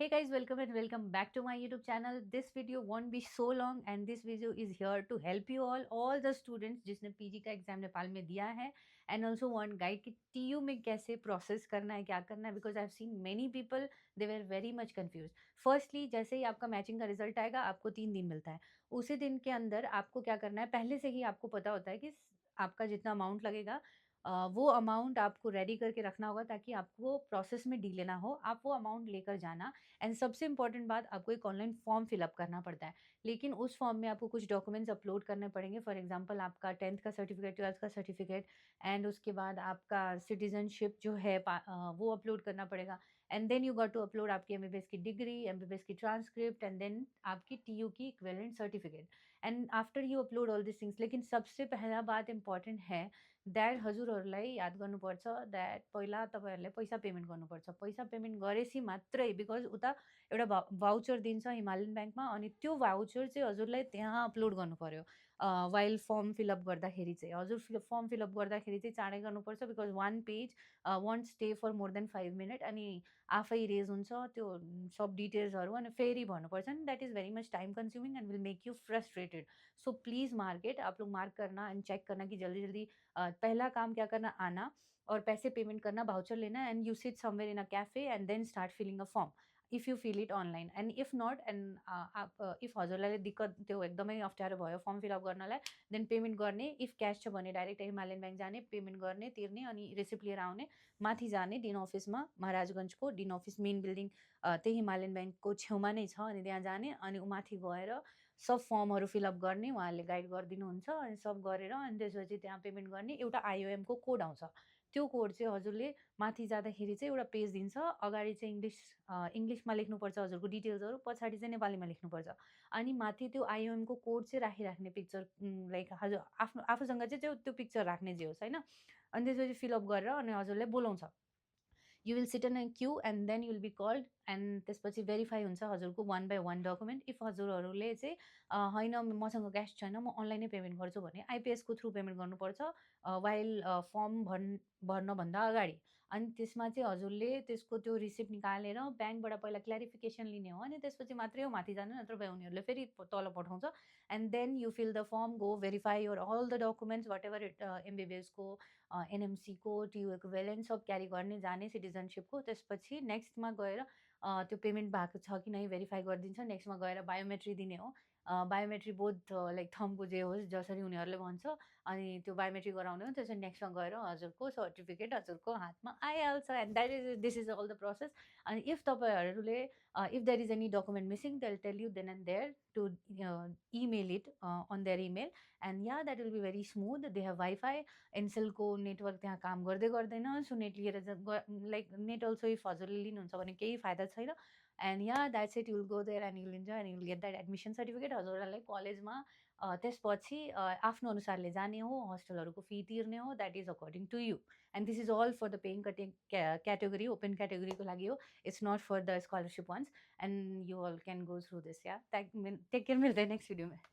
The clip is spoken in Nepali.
Hey guys, welcome and welcome back to my YouTube channel. This video won't be so long and this video is here to help you all the students जिसने पीजी का एग्जाम नेपाल में दिया है and also want guide कि TU में कैसे प्रोसेस करना है, क्या करना है, because I've seen many people they were very much confused. Firstly, जैसे ही आपका मैचिंग का रिजल्ट आएगा आपको 3 दिन मिलता है. उसी दिन के अंदर आपको क्या करना है, पहले से ही आपको पता होता है कि आपका जितना अमाउंट लगेगा वो अमाउंट आपको रेडी करके रखना होगा ताकि आपको प्रोसेस में डिले ना हो. आप वो अमाउंट लेकर जाना. एंड सबसे इम्पोर्टेंट बात, आपको एक ऑनलाइन फॉर्म फिलअप करना पड़ता है, लेकिन उस फॉर्म में आपको कुछ डॉक्यूमेंट्स अपलोड करने पड़ेंगे. फॉर एग्जांपल आपका 10th का सर्टिफिकेट, 12th का सर्टिफिकेट एंड उसके बाद आपका सिटीजनशिप जो है वो अपलोड करना पड़ेगा. And then you got to upload आपकी एमबीबीएस की डिग्री, एमबीबीएस की ट्रांसक्रिप्ट एंड देन आपकी टीयू की equivalent certificate. And after you upload all this things, लेकिन सबसे पहला बात इम्पोर्टेन्ट है द्याट हजुरहरूलाई याद गर्नुपर्छ द्याट पहिला तपाईँहरूले पैसा पेमेन्ट गर्नुपर्छ. पैसा पेमेन्ट गरेपछि मात्रै, बिकज उता एउटा भाउचर दिन्छ हिमालयन ब्याङ्कमा, अनि त्यो भाउचर चाहिँ हजुरलाई त्यहाँ अपलोड गर्नु पऱ्यो. वाइल फर्म फिलअप गर्दाखेरि चाहिँ हजुर फर्म फिलअप गर्दाखेरि चाहिँ चाँडै गर्नुपर्छ, because one page won't stay for more than 5 minute अनि आफै रेज हुन्छ त्यो सब डिटेल्सहरू अनि फेरि भन्नुपर्छ. नि that is very much time consuming and will make U frustrated. So please mark it. आप लोग मार्क करना एंड चेक करना कि जल्दी जल्दी पहला काम क्या करना, आना और पैसे पेमेंट करना, भाउचर लेना and you sit somewhere in a cafe and then start filling a form if you fill it online. And if not and आप इफ हजुरलाई दिक्कत त्यो एकदमै अप्ठ्यारो भयो फर्म फिलअप गर्नलाई, देन पेमेन्ट गर्ने. इफ क्यास छ भने डाइरेक्ट हिमालयन ब्याङ्क जाने, पेमेन्ट गर्ने, तिर्ने अनि रिसिप्ट लिएर आउने, माथि जाने डिन अफिसमा, महाराजगञ्जको डिन अफिस मेन बिल्डिङ त्यही हिमालयन ब्याङ्कको छेउमा नै छ. अनि त्यहाँ जाने अनि माथि गएर सब फर्महरू फिलअप गर्ने, उहाँहरूले गाइड गरिदिनुहुन्छ. अनि सब गरेर अनि त्यसपछि त्यहाँ पेमेन्ट गर्ने. एउटा आइओएमको कोड आउँछ, त्यो कोड चाहिँ हजुरले माथि जाँदाखेरि चाहिँ एउटा पेज दिन्छ. अगाडि चाहिँ इङ्ग्लिसमा लेख्नुपर्छ हजुरको डिटेल्सहरू, पछाडि चाहिँ नेपालीमा लेख्नुपर्छ. अनि माथि त्यो आइओएमको कोड चाहिँ राखिराख्ने पिक्चर, लाइक हजुर आफूसँग चाहिँ त्यो पिक्चर राख्ने जे होस् होइन. अनि त्यसपछि फिलअप गरेर अनि हजुरलाई बोलाउँछ. You will sit in a queue and then you will be called and त्यसपछि भेरिफाई हुन्छ हजुरको one by one document. If हजुरहरूले चाहिँ होइन मसँग क्यास छैन म अनलाइनै पेमेन्ट गर्छु भने आइपिएसको थ्रु पेमेन्ट गर्नुपर्छ वाइल फर्म भर्नभन्दा अगाडि. अनि त्यसमा चाहिँ हजुरले त्यसको त्यो रिसिप्ट निकालेर ब्याङ्कबाट पहिला क्ल्यारिफिकेसन लिने हो, अनि त्यसपछि मात्रै हो माथि जानु, नत्र भए उनीहरूले फेरि तल पठाउँछ. And then you fill the form, go verify your all the documents whatever एमबिबिएसको, एनएमसीको, टियु इक्विभेलेन्ट सब क्यारी गर्ने जाने, सिटिजनसिपको. त्यसपछि नेक्स्टमा गएर त्यो पेमेन्ट भएको छ कि नै भेरिफाई गरिदिन्छ. नेक्स्टमा गएर बायोमेट्री दिने हो. बायोमेट्री बोथ लाइक थम्बको जे होस् जसरी उनीहरूले भन्छ, अनि त्यो बायोमेट्री गराउने हो. त्यसपछि नेक्स्टमा गएर हजुरको सर्टिफिकेट हजुरको हातमा आइहाल्छ. And that is this is all the process. अनि इफ तपाईँहरूले if there is any document missing, they will tell you then and there to email it on their email. And yeah that will be very smooth. They have wifi, एनसेलको नेटवर्क त्यहाँ काम गर्दै गर्दैन. सो नेट लिएर लाइक नेट अल्सो इफ हजुरले लिनुहुन्छ भने केही फाइदा छैन. And yeah that's it. You'll go there and you'll enjoy and you'll get that admission certificate. हजुरहरूलाई कलेजमा त्यसपछि आफ्नो अनुसारले जाने हो, हस्टेलहरूको फी तिर्ने हो. That is according to you. And this is all for the paying category, open क्याटेगोरीको लागि हो. It's not for the scholarship ones. And you all can go through this. Yeah take care. मिल्दै नेक्स्ट भिडियोमा.